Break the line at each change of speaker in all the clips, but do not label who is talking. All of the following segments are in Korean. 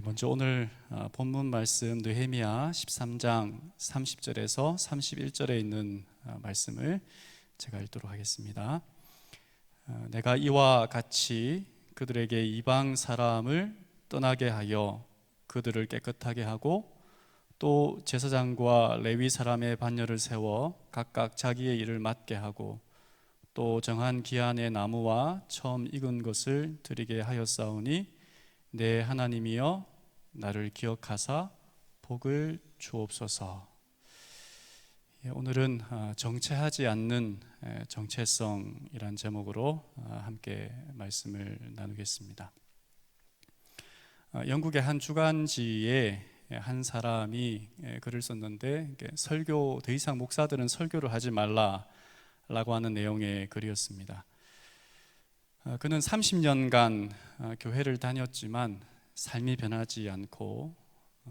먼저 오늘 본문 말씀 느헤미야 13장 30절에서 31절에 있는 말씀을 제가 읽도록 하겠습니다. 내가 이와 같이 그들에게 이방 사람을 떠나게 하여 그들을 깨끗하게 하고 또 제사장과 레위 사람의 반열을 세워 각각 자기의 일을 맡게 하고 또 정한 기한의 나무와 처음 익은 것을 드리게 하였사오니 내 하나님이여 나를 기억하사 복을 주옵소서. 오늘은 정체하지 않는 정체성이란 제목으로 함께 말씀을 나누겠습니다. 영국의 한 주간지에 한 사람이 글을 썼는데 설교, 더 이상 목사들은 설교를 하지 말라라고 하는 내용의 글이었습니다. 그는 30년간 교회를 다녔지만 삶이 변하지 않고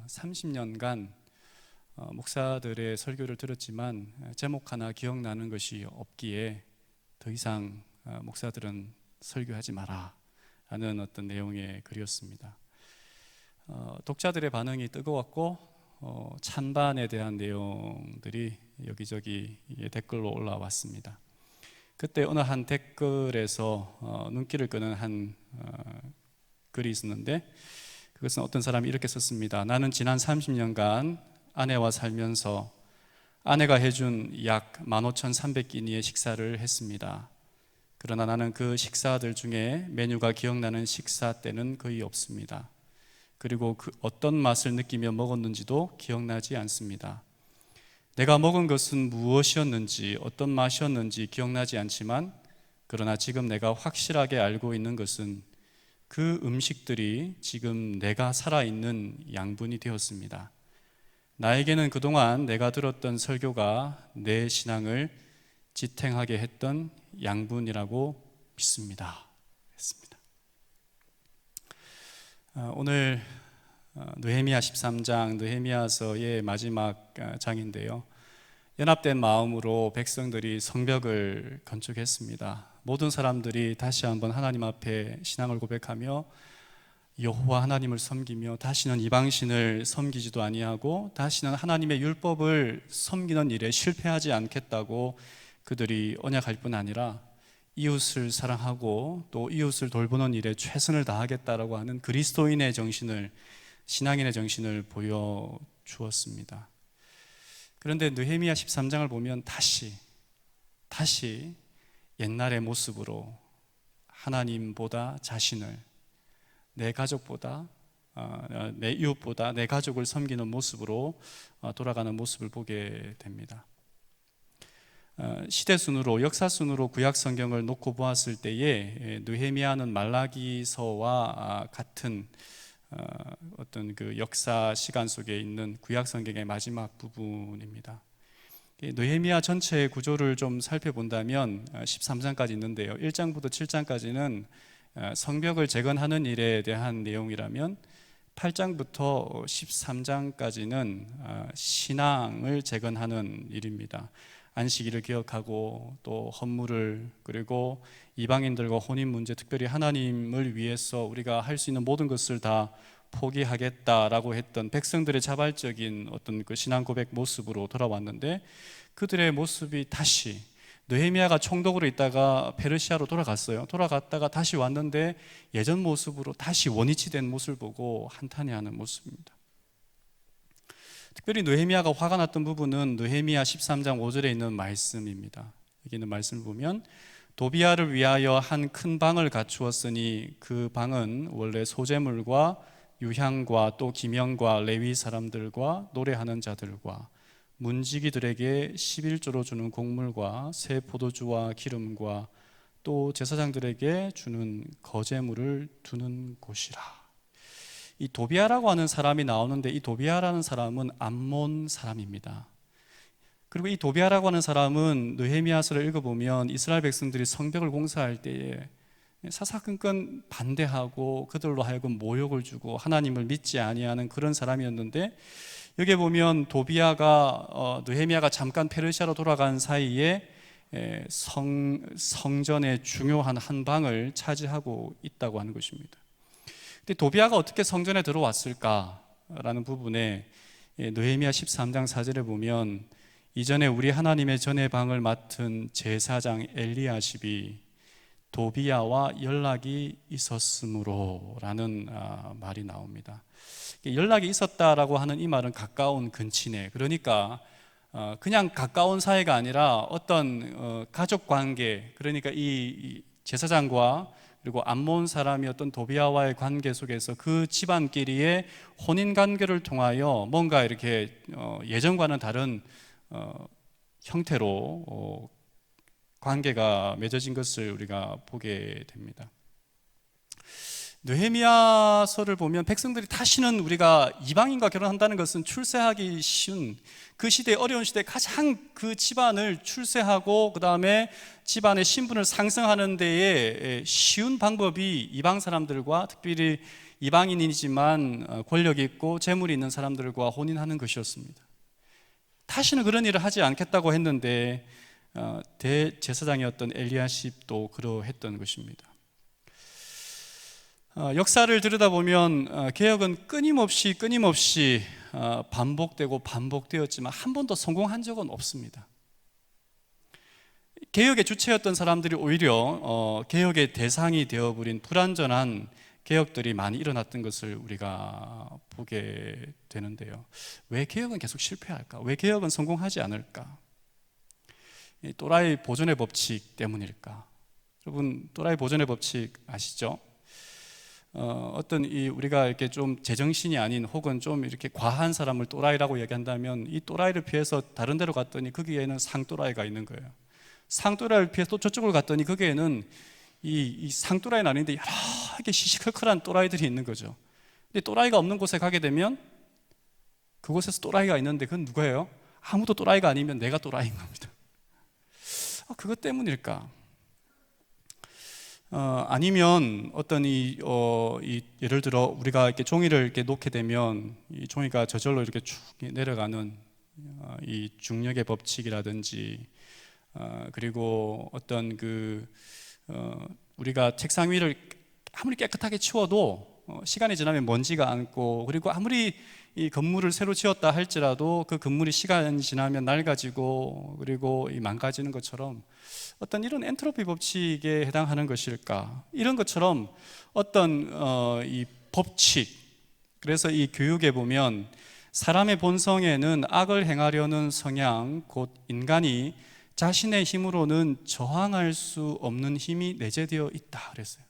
30년간 목사들의 설교를 들었지만 제목 하나 기억나는 것이 없기에 더 이상 목사들은 설교하지 마라 라는 어떤 내용의 글이었습니다. 독자들의 반응이 뜨거웠고 찬반에 대한 내용들이 여기저기 댓글로 올라왔습니다. 그때 어느 한 댓글에서 눈길을 끄는 한 글이 있었는데 그것은 어떤 사람이 이렇게 썼습니다. 나는 지난 30년간 아내와 살면서 아내가 해준 약 15,300끼니의 식사를 했습니다. 그러나 나는 그 식사들 중에 메뉴가 기억나는 식사 때는 거의 없습니다. 그리고 그 어떤 맛을 느끼며 먹었는지도 기억나지 않습니다. 내가 먹은 것은 무엇이었는지 어떤 맛이었는지 기억나지 않지만 그러나 지금 내가 확실하게 알고 있는 것은 그 음식들이 지금 내가 살아있는 양분이 되었습니다. 나에게는 그동안 내가 들었던 설교가 내 신앙을 지탱하게 했던 양분이라고 믿습니다. 했습니다. 오늘 느헤미야 13장, 느헤미야서의 마지막 장인데요. 연합된 마음으로 백성들이 성벽을 건축했습니다. 모든 사람들이 다시 한번 하나님 앞에 신앙을 고백하며 여호와 하나님을 섬기며 다시는 이방신을 섬기지도 아니하고 다시는 하나님의 율법을 섬기는 일에 실패하지 않겠다고 그들이 언약할 뿐 아니라 이웃을 사랑하고 또 이웃을 돌보는 일에 최선을 다하겠다라고 하는 그리스도인의 정신을, 신앙인의 정신을 보여주었습니다. 그런데 느헤미야 13장을 보면 다시 옛날의 모습으로 하나님보다 자신을, 내 가족보다, 내 이웃보다 내 가족을 섬기는 모습으로 돌아가는 모습을 보게 됩니다. 시대순으로, 역사순으로 구약 성경을 놓고 보았을 때에 느헤미야는 말라기서와 같은 어떤 그 역사 시간 속에 있는 구약 성경의 마지막 부분입니다. 느헤미야 전체의 구조를 좀 살펴본다면 13장까지 있는데요. 1장부터 7장까지는 성벽을 재건하는 일에 대한 내용이라면 8장부터 13장까지는 신앙을 재건하는 일입니다. 안식일을 기억하고 또 헌물을, 그리고 이방인들과 혼인 문제, 특별히 하나님을 위해서 우리가 할 수 있는 모든 것을 다 포기하겠다라고 했던 백성들의 자발적인 어떤 그 신앙 고백 모습으로 돌아왔는데 그들의 모습이 다시, 느헤미야가 총독으로 있다가 페르시아로 돌아갔어요. 돌아갔다가 다시 왔는데 예전 모습으로 다시 원위치 된 모습을 보고 한탄해하는 모습입니다. 특별히 느헤미야가 화가 났던 부분은 느헤미야 13장 5절에 있는 말씀입니다. 여기 있는 말씀을 보면 도비야를 위하여 한 큰 방을 갖추었으니 그 방은 원래 소재물과 유향과 또 기명과 레위 사람들과 노래하는 자들과 문지기들에게 11조로 주는 곡물과 새 포도주와 기름과 또 제사장들에게 주는 거제물을 두는 곳이라. 이 도비야라고 하는 사람이 나오는데 이 도비야라는 사람은 암몬 사람입니다. 그리고 이 도비야라고 하는 사람은 느헤미야서를 읽어보면 이스라엘 백성들이 성벽을 공사할 때에 사사건건 반대하고 그들로 하여금 모욕을 주고 하나님을 믿지 아니하는 그런 사람이었는데 여기에 보면 도비야가 느헤미야가 잠깐 페르시아로 돌아간 사이에 성전의 중요한 한 방을 차지하고 있다고 하는 것입니다. 근데 도비아가 어떻게 성전에 들어왔을까라는 부분에 느헤미야 13장 4절에 보면 이전에 우리 하나님의 전의 방을 맡은 제사장 엘리야십이 도비아와 연락이 있었으므로 라는 말이 나옵니다. 연락이 있었다라고 하는 이 말은 가까운 근친에, 그러니까 그냥 가까운 사이가 아니라 어떤 가족 관계, 그러니까 이 제사장과 그리고 암몬 사람이었던 도비아와의 관계 속에서 그 집안끼리의 혼인 관계를 통하여 뭔가 이렇게 예전과는 다른 형태로 관계가 맺어진 것을 우리가 보게 됩니다. 느헤미야서를 보면 백성들이 다시는 우리가 이방인과 결혼한다는 것은 출세하기 쉬운, 그 시대, 어려운 시대에 가장 그 집안을 출세하고 그 다음에 집안의 신분을 상승하는 데에 쉬운 방법이 이방 사람들과, 특별히 이방인이지만 권력이 있고 재물이 있는 사람들과 혼인하는 것이었습니다. 다시는 그런 일을 하지 않겠다고 했는데 대제사장이었던 엘리야십도 그러했던 것입니다. 역사를 들여다보면 개혁은 끊임없이 반복되고 반복되었지만 한 번도 성공한 적은 없습니다. 개혁의 주체였던 사람들이 오히려 개혁의 대상이 되어버린 불완전한 개혁들이 많이 일어났던 것을 우리가 보게 되는데요. 왜 개혁은 계속 실패할까? 왜 개혁은 성공하지 않을까? 또라이 보존의 법칙 때문일까? 여러분, 또라이 보존의 법칙 아시죠? 어떤 우리가 이렇게 좀 제정신이 아닌 혹은 좀 이렇게 과한 사람을 또라이라고 얘기한다면 이 또라이를 피해서 다른 데로 갔더니 거기에는 상또라이가 있는 거예요. 상또라이를 피해서 또 저쪽으로 갔더니 거기에는 이 상또라이는 아닌데 여러 개 시시컬컬한 또라이들이 있는 거죠. 근데 또라이가 없는 곳에 가게 되면 그곳에서 또라이가 있는데 그건 누구예요? 아무도 또라이가 아니면 내가 또라이인 겁니다. 그것 때문일까? 아니면 어떤 예를 들어 우리가 이렇게 종이를 이렇게 놓게 되면 이 종이가 저절로 이렇게 쭉 내려가는 이 중력의 법칙이라든지, 그리고 어떤 우리가 책상 위를 아무리 깨끗하게 치워도 시간이 지나면 먼지가 앉고, 그리고 아무리 이 건물을 새로 지었다 할지라도 그 건물이 시간이 지나면 낡아지고 그리고 망가지는 것처럼 어떤 이런 엔트로피 법칙에 해당하는 것일까? 이런 것처럼 어떤 이 법칙, 그래서 이 교육에 보면 사람의 본성에는 악을 행하려는 성향, 곧 인간이 자신의 힘으로는 저항할 수 없는 힘이 내재되어 있다 그랬어요.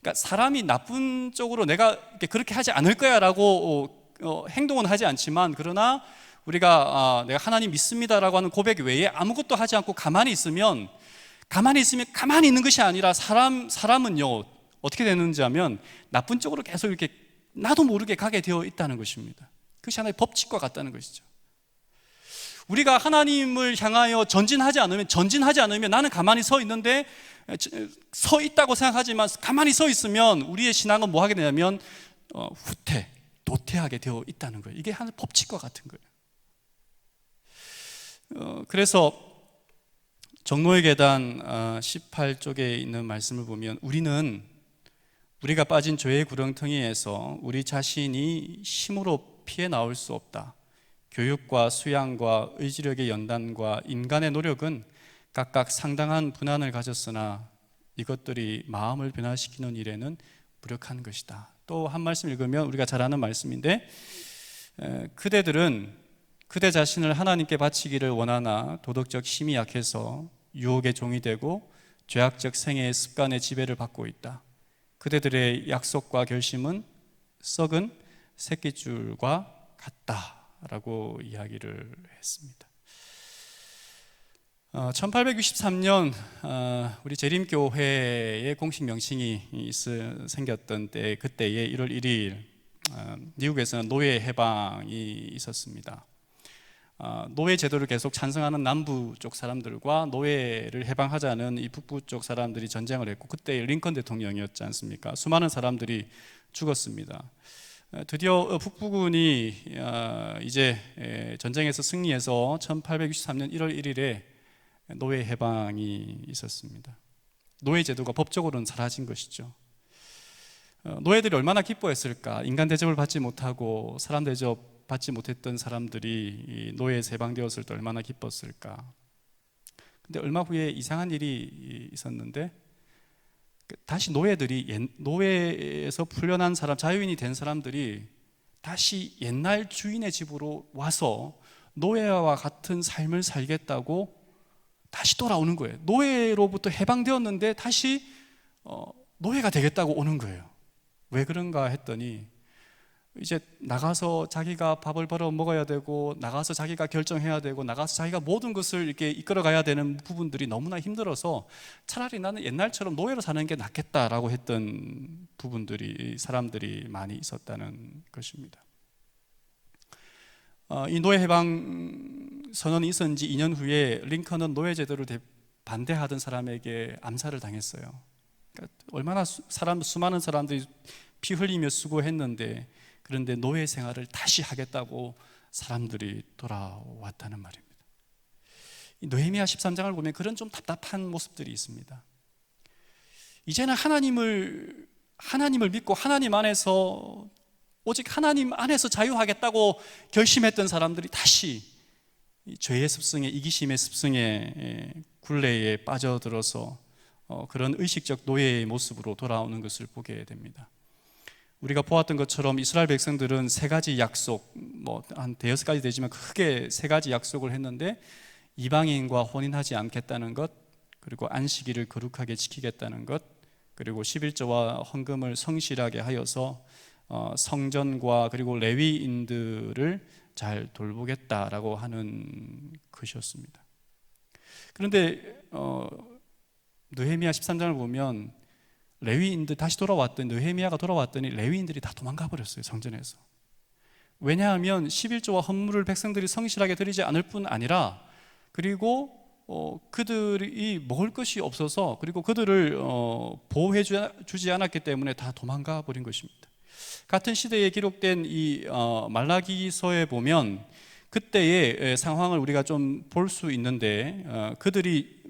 그러니까 사람이 나쁜 쪽으로 내가 그렇게 하지 않을 거야 라고 행동은 하지 않지만, 그러나 우리가 내가 하나님 믿습니다라고 하는 고백 외에 아무것도 하지 않고 가만히 있으면 가만히 있는 것이 아니라 사람은요 어떻게 되는지 하면 나쁜 쪽으로 계속 이렇게 나도 모르게 가게 되어 있다는 것입니다. 그것이 하나의 법칙과 같다는 것이죠. 우리가 하나님을 향하여 전진하지 않으면 나는 가만히 서 있는데, 서 있다고 생각하지만 가만히 서 있으면 우리의 신앙은 뭐 하게 되냐면 도태하게 되어 있다는 거예요. 이게 하나의 법칙과 같은 거예요. 그래서 정노의 계단 18쪽에 있는 말씀을 보면 우리가 빠진 죄의 구렁텅이에서 우리 자신이 힘으로 피해 나올 수 없다. 교육과 수양과 의지력의 연단과 인간의 노력은 각각 상당한 분한을 가졌으나 이것들이 마음을 변화시키는 일에는 무력한 것이다. 또 한 말씀 읽으면 우리가 잘 아는 말씀인데, 그대들은 그대 자신을 하나님께 바치기를 원하나 도덕적 힘이 약해서 유혹의 종이 되고 죄악적 생애의 습관의 지배를 받고 있다. 그대들의 약속과 결심은 썩은 새끼줄과 같다라고 이야기를 했습니다. 1863년 우리 재림교회의 공식 명칭이 생겼던 때, 그때의 1월 1일 미국에서는 노예 해방이 있었습니다. 노예 제도를 계속 찬성하는 남부 쪽 사람들과 노예를 해방하자는 이 북부 쪽 사람들이 전쟁을 했고, 그때 링컨 대통령이었지 않습니까? 수많은 사람들이 죽었습니다. 드디어 북부군이 이제 전쟁에서 승리해서 1863년 1월 1일에 노예 해방이 있었습니다. 노예 제도가 법적으로는 사라진 것이죠. 노예들이 얼마나 기뻐했을까. 인간 대접을 받지 못하고 사람 대접 받지 못했던 사람들이 노예에서 해방되었을 때 얼마나 기뻤을까. 근데 얼마 후에 이상한 일이 있었는데, 다시 노예에서 풀려난 사람, 자유인이 된 사람들이 다시 옛날 주인의 집으로 와서 노예와 같은 삶을 살겠다고 다시 돌아오는 거예요. 노예로부터 해방되었는데 다시 노예가 되겠다고 오는 거예요. 왜 그런가 했더니, 이제 나가서 자기가 밥을 벌어 먹어야 되고, 나가서 자기가 결정해야 되고, 나가서 자기가 모든 것을 이렇게 이끌어 가야 되는 부분들이 너무나 힘들어서 차라리 나는 옛날처럼 노예로 사는 게 낫겠다라고 했던 사람들이 많이 있었다는 것입니다. 이 노예 해방 선언이 있은 지 2년 후에 링컨은 노예 제도를 반대하던 사람에게 암살을 당했어요. 그러니까 얼마나 수많은 사람들이 피 흘리며 수고했는데, 그런데 노예 생활을 다시 하겠다고 사람들이 돌아왔다는 말입니다. 이 느헤미야 13장을 보면 그런 좀 답답한 모습들이 있습니다. 이제는 하나님을 믿고 하나님 안에서, 오직 하나님 안에서 자유하겠다고 결심했던 사람들이 다시 죄의 습성에, 이기심의 습성에, 굴레에 빠져들어서 그런 의식적 노예의 모습으로 돌아오는 것을 보게 됩니다. 우리가 보았던 것처럼 이스라엘 백성들은 세 가지 약속, 한 대여섯 가지 되지만 크게 세 가지 약속을 했는데, 이방인과 혼인하지 않겠다는 것, 그리고 안식일을 거룩하게 지키겠다는 것, 그리고 11조와 헌금을 성실하게 하여서 성전과 그리고 레위인들을 잘 돌보겠다라고 하는 것이었습니다. 그런데 느헤미야 13장을 보면 레위인들 다시 돌아왔더니, 느헤미야가 돌아왔더니 레위인들이 다 도망가 버렸어요, 성전에서. 왜냐하면 11조와 헌물을 백성들이 성실하게 드리지 않을 뿐 아니라, 그리고 그들이 먹을 것이 없어서, 그리고 그들을 보호해 주지 않았기 때문에 다 도망가 버린 것입니다. 같은 시대에 기록된 이 말라기서에 보면 그때의 상황을 우리가 좀 볼 수 있는데, 그들이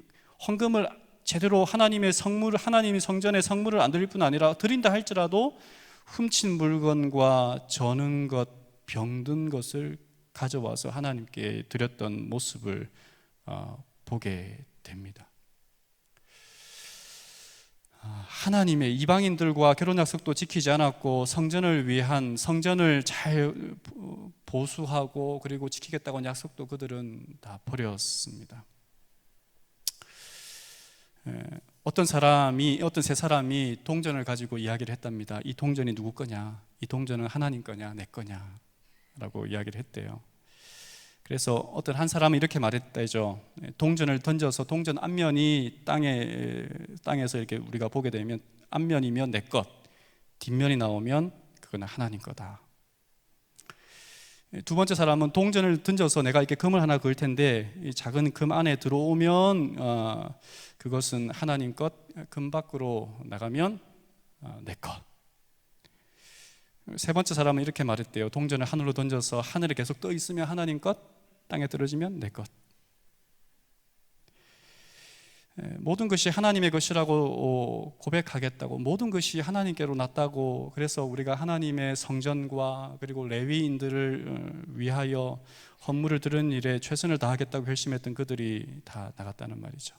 헌금을 제대로 하나님이 성전의 성물을 안 드릴 뿐 아니라 드린다 할지라도 훔친 물건과 저는 것, 병든 것을 가져와서 하나님께 드렸던 모습을 보게 됩니다. 하나님의 이방인들과 결혼 약속도 지키지 않았고, 성전을 잘 보수하고 그리고 지키겠다고 한 약속도 그들은 다 버렸습니다. 어떤 세 사람이 동전을 가지고 이야기를 했답니다. 이 동전이 누구 거냐? 이 동전은 하나님 거냐, 내 거냐? 라고 이야기를 했대요. 그래서 어떤 한 사람은 이렇게 말했다죠. 동전을 던져서 동전 앞면이 땅에서 이렇게 우리가 보게 되면 앞면이면 내 것, 뒷면이 나오면 그거는 하나님 거다. 두 번째 사람은 동전을 던져서 내가 이렇게 금을 하나 그을 텐데, 이 작은 금 안에 들어오면 그것은 하나님 것, 금 밖으로 나가면 내 것. 세 번째 사람은 이렇게 말했대요. 동전을 하늘로 던져서 하늘에 계속 떠 있으면 하나님 것, 땅에 떨어지면 내 것. 모든 것이 하나님의 것이라고 고백하겠다고, 모든 것이 하나님께로 났다고, 그래서 우리가 하나님의 성전과 그리고 레위인들을 위하여 헌물을 드리는 일에 최선을 다하겠다고 결심했던 그들이 다 나갔다는 말이죠.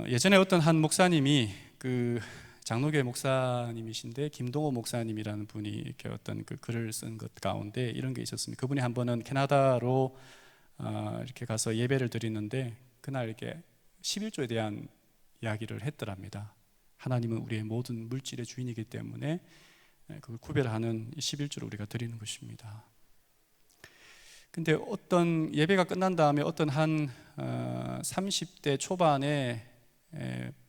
예전에 어떤 한 목사님이, 장로교회 목사님이신데 김동호 목사님이라는 분이 이렇게 어떤 글을 쓴 것 가운데 이런 게 있었습니다. 그분이 한 번은 캐나다로 이렇게 가서 예배를 드리는데, 그날 이렇게 11조에 대한 이야기를 했더랍니다. 하나님은 우리의 모든 물질의 주인이기 때문에 그걸 구별하는 11조를 우리가 드리는 것입니다. 근데 어떤 예배가 끝난 다음에 어떤 한 30대 초반의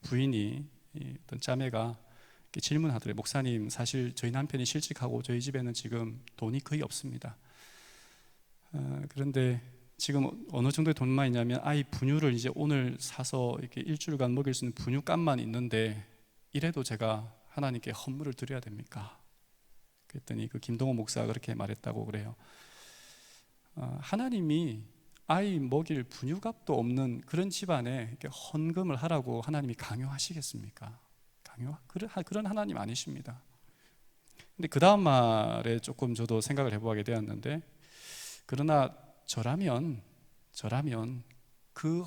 부인이, 어떤 자매가 질문하더래요. 목사님, 사실 저희 남편이 실직하고 저희 집에는 지금 돈이 거의 없습니다. 그런데 지금 어느 정도의 돈만 있냐면 아이 분유를 이제 오늘 사서 이렇게 일주일간 먹일 수 있는 분유값만 있는데, 이래도 제가 하나님께 헌물을 드려야 됩니까? 그랬더니 그 김동호 목사가 그렇게 말했다고 그래요. 하나님이 아이 먹일 분유값도 없는 그런 집안에 이렇게 헌금을 하라고 하나님이 강요하시겠습니까? 그런 하나님 아니십니다. 근데 그 다음 말에 조금 저도 생각을 해보게 되었는데, 그러나 저라면 그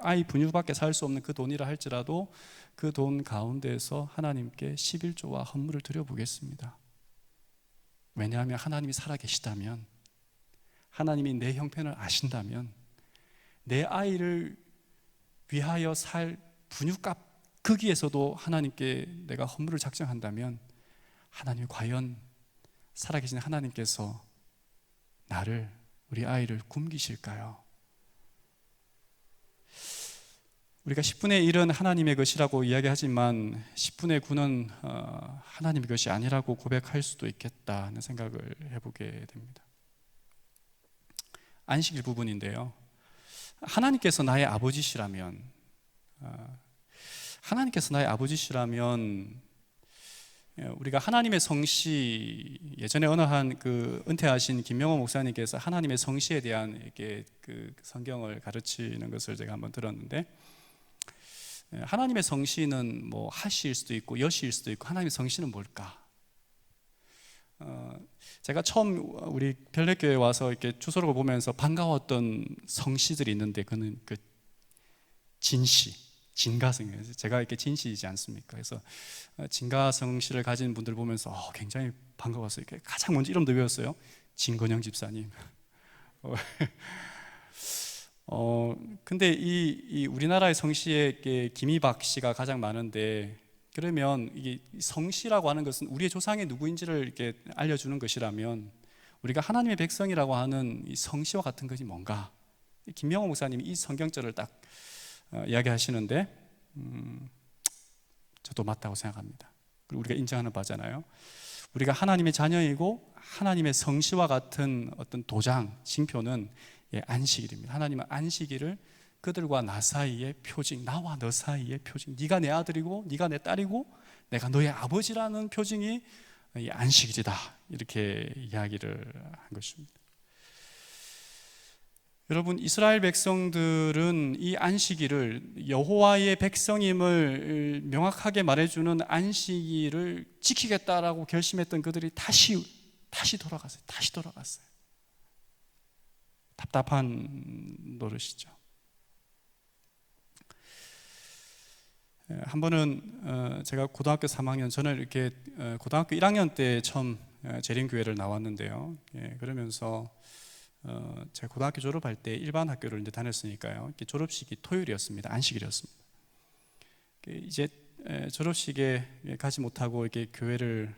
아이 분유밖에 살 수 없는 그 돈이라 할지라도 그 돈 가운데에서 하나님께 11조와 헌물을 드려보겠습니다. 왜냐하면 하나님이 살아계시다면, 하나님이 내 형편을 아신다면, 내 아이를 위하여 살 분유값 거기에서도 하나님께 내가 헌물을 작정한다면, 하나님이 과연 살아계신 하나님께서 나를, 우리 아이를 굶기실까요? 우리가 10분의 1은 하나님의 것이라고 이야기하지만 10분의 9는 하나님의 것이 아니라고 고백할 수도 있겠다는 생각을 해보게 됩니다. 안식일 부분인데요, 하나님께서 나의 아버지시라면 우리가 하나님의 성시, 예전에 어느 한 은퇴하신 김명호 목사님께서 하나님의 성시에 대한 이렇게 성경을 가르치는 것을 제가 한번 들었는데, 하나님의 성시는 뭐 하시일 수도 있고 여시일 수도 있고, 하나님의 성시는 뭘까? 제가 처음 우리 별내교회 와서 이렇게 주소록을 보면서 반가웠던 성시들이 있는데, 그는 진시, 진가성이에요. 제가 이렇게 진시이지 않습니까? 그래서 진가성시를 가진 분들 보면서 굉장히 반가웠어요. 가장 먼저 이름도 외웠어요. 진건영 집사님. 근데 이 우리나라의 성씨에 김이박 씨가 가장 많은데, 그러면 이게 성씨라고 하는 것은 우리의 조상이 누구인지를 이렇게 알려주는 것이라면, 우리가 하나님의 백성이라고 하는 이 성씨와 같은 것이 뭔가? 김명호 목사님이 이 성경절을 딱 이야기하시는데, 저도 맞다고 생각합니다. 그리고 우리가 인정하는 바잖아요. 우리가 하나님의 자녀이고 하나님의 성씨와 같은 어떤 도장, 징표는 안식일입니다. 하나님은 안식일을 그들과 나 사이의 표징, 나와 너 사이의 표징, 네가 내 아들이고 네가 내 딸이고 내가 너의 아버지라는 표징이 이 안식일이다, 이렇게 이야기를 한 것입니다. 여러분, 이스라엘 백성들은 이 안식일을, 여호와의 백성임을 명확하게 말해주는 안식일을 지키겠다라고 결심했던 그들이 다시 돌아갔어요. 답답한 노릇이죠. 한 번은 제가 고등학교 3학년, 저는 이렇게 고등학교 1학년 때 처음 재림교회를 나왔는데요. 그러면서 제가 고등학교 졸업할 때 일반 학교를 이제 다녔으니까요. 졸업식이 토요일이었습니다. 안식일이었습니다. 이제 졸업식에 가지 못하고 이렇게 교회를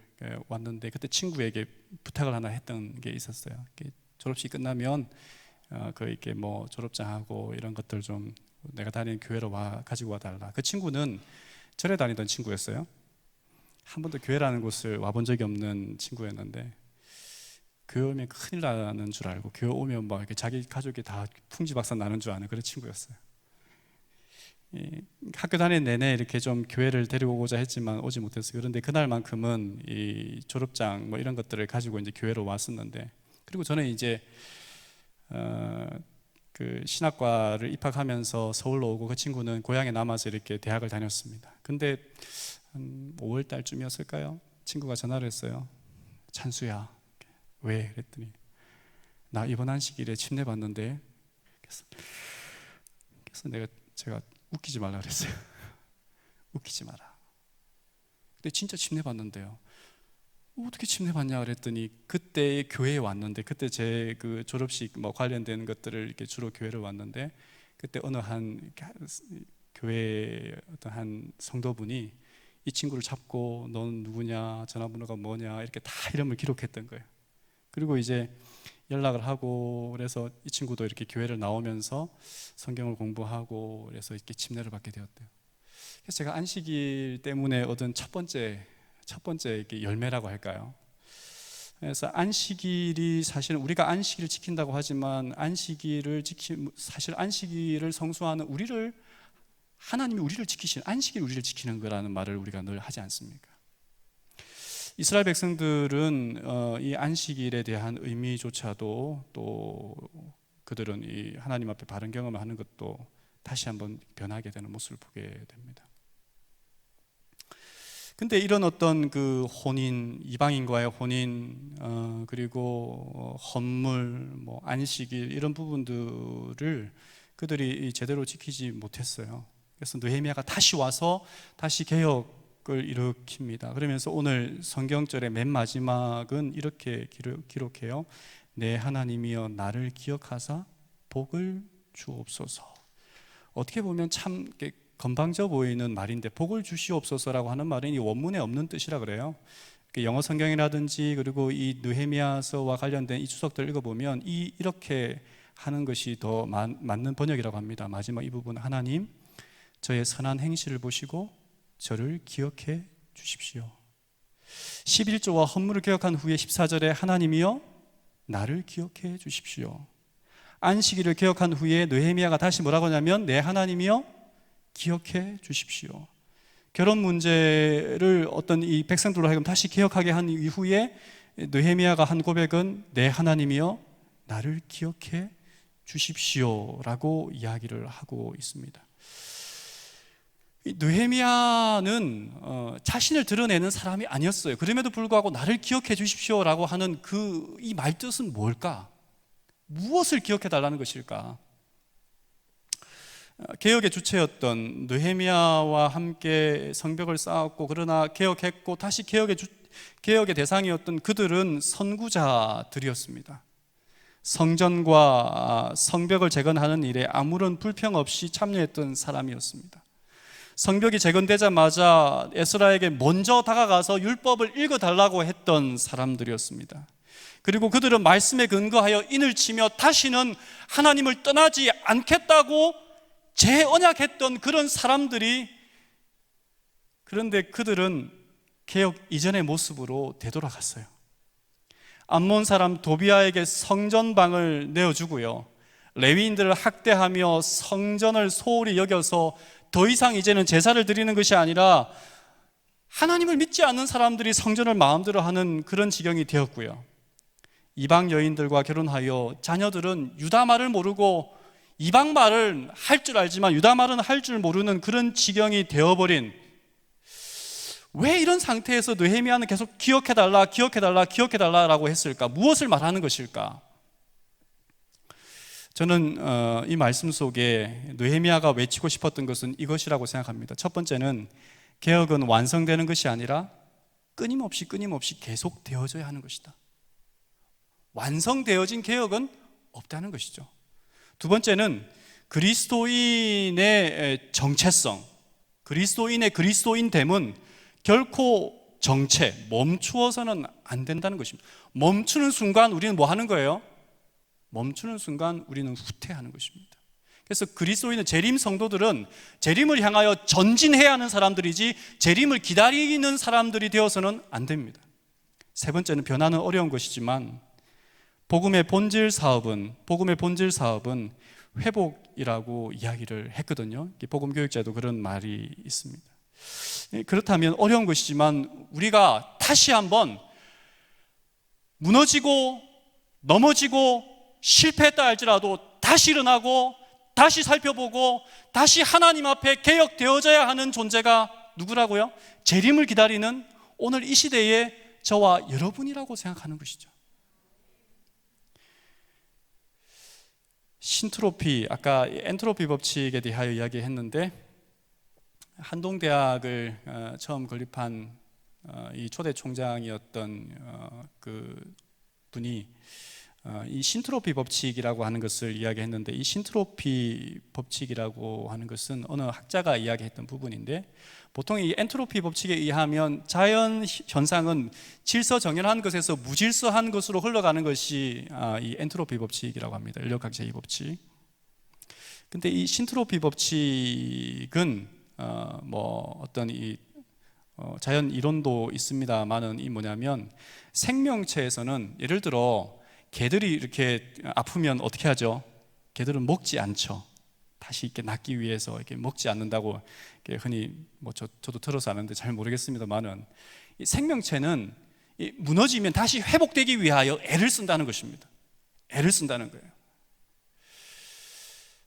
왔는데, 그때 친구에게 부탁을 하나 했던 게 있었어요. 졸업식 끝나면 이렇게 뭐 졸업장하고 이런 것들 좀 내가 다니는 교회로 가지고 와달라. 그 친구는 절에 다니던 친구였어요. 한 번도 교회라는 곳을 와본 적이 없는 친구였는데, 교회 오면 큰일 나는 줄 알고, 교회 오면 막 이렇게 자기 가족이 다 풍지박산 나는 줄 아는 그런 친구였어요. 학교 다니는 내내 이렇게 좀 교회를 데려오고자 했지만 오지 못했어요. 그런데 그날만큼은 이 졸업장 뭐 이런 것들을 가지고 이제 교회로 왔었는데, 그리고 저는 이제 신학과를 입학하면서 서울로 오고, 그 친구는 고향에 남아서 이렇게 대학을 다녔습니다. 근데 한 5월 달쯤이었을까요? 친구가 전화를 했어요. 찬수야, 왜? 그랬더니 나 이번 안식일에 침례 받는데. 그래서 제가 웃기지 말라 그랬어요. 웃기지 마라. 근데 진짜 침례 받는데요. 어떻게 침례 받냐 그랬더니, 그때 교회에 왔는데, 그때 제 졸업식 뭐 관련된 것들을 이렇게 주로 교회를 왔는데, 그때 어느 한 교회 어떤 한 성도분이 이 친구를 잡고 넌 누구냐, 전화번호가 뭐냐, 이렇게 다 이름을 기록했던 거예요. 그리고 이제 연락을 하고, 그래서 이 친구도 이렇게 교회를 나오면서 성경을 공부하고, 그래서 이렇게 침례를 받게 되었대요. 그래서 제가 안식일 때문에 얻은 첫 번째 이렇게 열매라고 할까요? 그래서 안식일이, 사실은 우리가 안식일을 지킨다고 하지만 사실 안식일을 성수하는 하나님이 우리를 지키시는, 안식일 우리를 지키는 거라는 말을 우리가 늘 하지 않습니까? 이스라엘 백성들은 이 안식일에 대한 의미조차도, 또 그들은 이 하나님 앞에 바른 경험을 하는 것도 다시 한번 변하게 되는 모습을 보게 됩니다. 근데 이런 어떤 그 혼인, 이방인과의 혼인, 그리고 헌물, 뭐 안식일 이런 부분들을 그들이 제대로 지키지 못했어요. 그래서 느헤미야가 다시 와서 다시 개혁을 일으킵니다. 그러면서 오늘 성경절의 맨 마지막은 이렇게 기록해요. 내 하나님이여 나를 기억하사 복을 주옵소서. 어떻게 보면 참 건방져 보이는 말인데, 복을 주시옵소서라고 하는 말은 이 원문에 없는 뜻이라 그래요. 영어 성경이라든지 그리고 이 느헤미야서와 관련된 이 주석들을 읽어보면 이렇게 하는 것이 더 맞는 번역이라고 합니다. 마지막 이 부분, 하나님 저의 선한 행실을 보시고 저를 기억해 주십시오. 11조와 헌물을 개혁한 후에 14절에 하나님이여 나를 기억해 주십시오. 안식일을 개혁한 후에 느헤미야가 다시 뭐라고 하냐면 내 하나님이여 기억해 주십시오. 결혼 문제를 어떤 이 백성들로 하여금 다시 기억하게 한 이후에 느헤미야가 한 고백은 내 하나님이여 나를 기억해 주십시오라고 이야기를 하고 있습니다. 느헤미야는 자신을 드러내는 사람이 아니었어요. 그럼에도 불구하고 나를 기억해 주십시오라고 하는 이 말뜻은 뭘까? 무엇을 기억해 달라는 것일까? 개혁의 주체였던 느헤미야와 함께 성벽을 쌓았고, 그러나 개혁했고 다시 개혁의 대상이었던 그들은 선구자들이었습니다. 성전과 성벽을 재건하는 일에 아무런 불평 없이 참여했던 사람이었습니다. 성벽이 재건되자마자 에스라에게 먼저 다가가서 율법을 읽어달라고 했던 사람들이었습니다. 그리고 그들은 말씀에 근거하여 인을 치며 다시는 하나님을 떠나지 않겠다고 재언약했던 그런 사람들이, 그런데 그들은 개혁 이전의 모습으로 되돌아갔어요. 암몬 사람 도비아에게 성전방을 내어주고요, 레위인들을 학대하며 성전을 소홀히 여겨서 더 이상 이제는 제사를 드리는 것이 아니라 하나님을 믿지 않는 사람들이 성전을 마음대로 하는 그런 지경이 되었고요, 이방 여인들과 결혼하여 자녀들은 유다 말을 모르고 이방 말을 할 줄 알지만 유다 말은 할 줄 모르는 그런 지경이 되어버린, 왜 이런 상태에서 느헤미야는 계속 기억해달라라고 했을까? 무엇을 말하는 것일까? 저는 이 말씀 속에 느헤미야가 외치고 싶었던 것은 이것이라고 생각합니다. 첫 번째는 개혁은 완성되는 것이 아니라 끊임없이 계속 되어져야 하는 것이다. 완성되어진 개혁은 없다는 것이죠. 두 번째는 그리스도인의 정체성, 그리스도인의 그리스도인됨은 결코 멈추어서는 안 된다는 것입니다. 멈추는 순간 우리는 뭐 하는 거예요? 멈추는 순간 우리는 후퇴하는 것입니다. 그래서 그리스도인의 재림 성도들은 재림을 향하여 전진해야 하는 사람들이지 재림을 기다리는 사람들이 되어서는 안 됩니다. 세 번째는 변화는 어려운 것이지만 복음의 본질 사업은 회복이라고 이야기를 했거든요. 복음 교육자도 그런 말이 있습니다. 그렇다면 어려운 것이지만 우리가 다시 한번 무너지고 넘어지고 실패했다 할지라도 다시 일어나고 다시 살펴보고 다시 하나님 앞에 개혁되어져야 하는 존재가 누구라고요? 재림을 기다리는 오늘 이 시대의 저와 여러분이라고 생각하는 것이죠. 신트로피, 아까 엔트로피 법칙에 대하여 이야기했는데, 한동대학을 처음 건립한 이 초대 총장이었던 그 분이 이 신트로피 법칙이라고 하는 것을 이야기했는데, 이 신트로피 법칙이라고 하는 것은 어느 학자가 이야기했던 부분인데, 보통 이 엔트로피 법칙에 의하면 자연 현상은 질서정연한 것에서 무질서한 것으로 흘러가는 것이 이 엔트로피 법칙이라고 합니다. 인력학 제2법칙. 근데 이 신트로피 법칙은 어떤 이 자연 이론도 있습니다만은 이 뭐냐면, 생명체에서는 예를 들어 개들이 이렇게 아프면 어떻게 하죠? 개들은 먹지 않죠. 다시 이렇게 낫기 위해서 이렇게 먹지 않는다고 흔히 저도 들어서 아는데 잘 모르겠습니다만은, 이 생명체는 무너지면 다시 회복되기 위하여 애를 쓴다는 것입니다. 애를 쓴다는 거예요.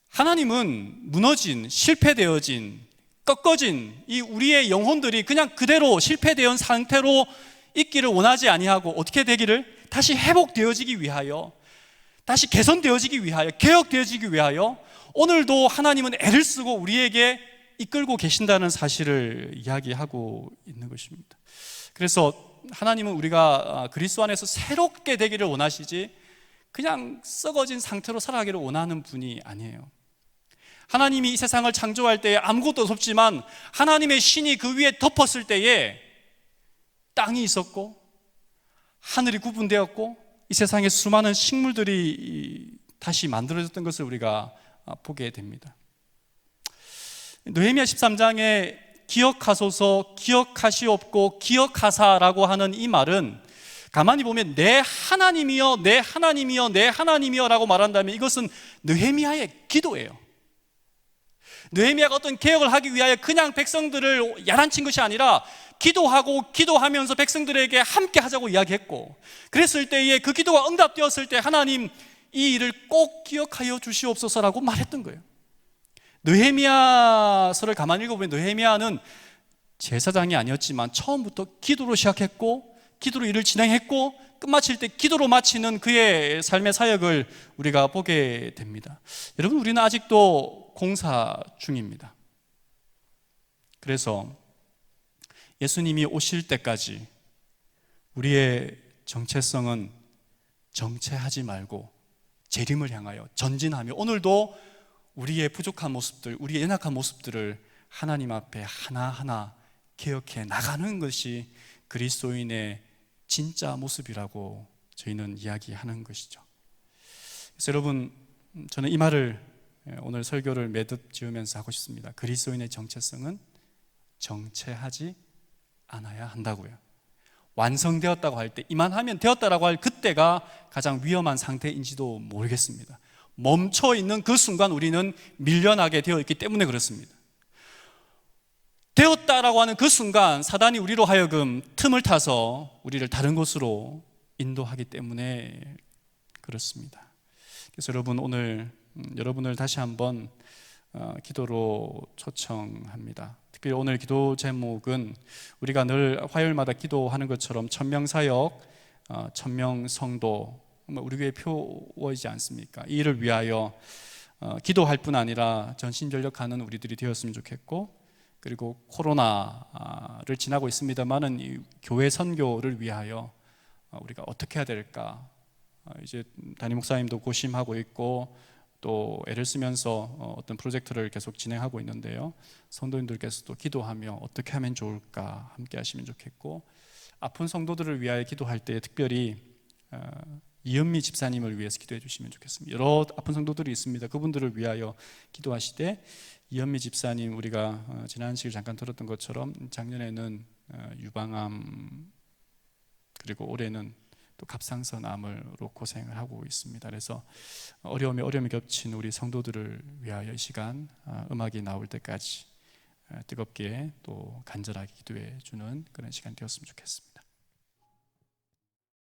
하나님은 무너진, 실패되어진, 꺾어진 이 우리의 영혼들이 그냥 그대로 실패되어 상태로 있기를 원하지 아니하고 어떻게 되기를? 다시 회복되어지기 위하여, 다시 개선되어지기 위하여, 개혁되어지기 위하여 오늘도 하나님은 애를 쓰고 우리에게 이끌고 계신다는 사실을 이야기하고 있는 것입니다. 그래서 하나님은 우리가 그리스도 안에서 새롭게 되기를 원하시지 그냥 썩어진 상태로 살아가기를 원하는 분이 아니에요. 하나님이 이 세상을 창조할 때에 아무것도 없었지만 하나님의 신이 그 위에 덮었을 때에 땅이 있었고 하늘이 구분되었고 이 세상에 수많은 식물들이 다시 만들어졌던 것을 우리가 보게 됩니다. 느헤미야 13장에 기억하소서, 기억하시옵고 기억하사라고 하는 이 말은 가만히 보면 내 하나님이여, 내 하나님이여, 내 하나님이여 라고 말한다면 이것은 느헤미야의 기도예요. 느헤미야가 어떤 개혁을 하기 위하여 그냥 백성들을 야단친 것이 아니라 기도하고 기도하면서 백성들에게 함께 하자고 이야기했고, 그랬을 때에 그 기도가 응답되었을 때 하나님 이 일을 꼭 기억하여 주시옵소서라고 말했던 거예요. 느헤미야서를 가만히 읽어보면 느헤미야는 제사장이 아니었지만 처음부터 기도로 시작했고 기도로 일을 진행했고 끝마칠 때 기도로 마치는 그의 삶의 사역을 우리가 보게 됩니다. 여러분, 우리는 아직도 공사 중입니다. 그래서 예수님이 오실 때까지 우리의 정체성은 정체하지 말고 재림을 향하여 전진하며 오늘도 우리의 부족한 모습들, 우리의 연약한 모습들을 하나님 앞에 하나하나 개혁해 나가는 것이 그리스도인의 진짜 모습이라고 저희는 이야기하는 것이죠. 그래서 여러분, 저는 이 말을 오늘 설교를 매듭 지으면서 하고 싶습니다. 그리스도인의 정체성은 정체하지 않아야 한다고요. 완성되었다고 할 때, 이만하면 되었다라고 할 그때가 가장 위험한 상태인지도 모르겠습니다. 멈춰 있는 그 순간 우리는 밀려나게 되어 있기 때문에 그렇습니다. 되었다라고 하는 그 순간 사단이 우리로 하여금 틈을 타서 우리를 다른 곳으로 인도하기 때문에 그렇습니다. 그래서 여러분, 오늘 여러분을 다시 한번 기도로 초청합니다. 특별히 오늘 기도 제목은 우리가 늘 화요일마다 기도하는 것처럼 천명사역, 천명성도, 우리 교회 표어이지 않습니까? 이 일을 위하여 기도할 뿐 아니라 전심전력하는 우리들이 되었으면 좋겠고, 그리고 코로나를 지나고 있습니다만은 이 교회 선교를 위하여 우리가 어떻게 해야 될까? 이제 담임 목사님도 고심하고 있고 또 애를 쓰면서 어떤 프로젝트를 계속 진행하고 있는데요. 성도님들께서도 기도하며 어떻게 하면 좋을까 함께 하시면 좋겠고, 아픈 성도들을 위하여 기도할 때 특별히 이은미 집사님을 위해서 기도해 주시면 좋겠습니다. 여러 아픈 성도들이 있습니다. 그분들을 위하여 기도하시되, 이은미 집사님 우리가 지난 시간에 잠깐 들었던 것처럼 작년에는 유방암, 그리고 올해는 또 갑상선암으로 고생을 하고 있습니다. 그래서 어려움이 겹친 우리 성도들을 위하여 이 시간 음악이 나올 때까지 뜨겁게 또 간절하게 기도해 주는 그런 시간 되었으면 좋겠습니다.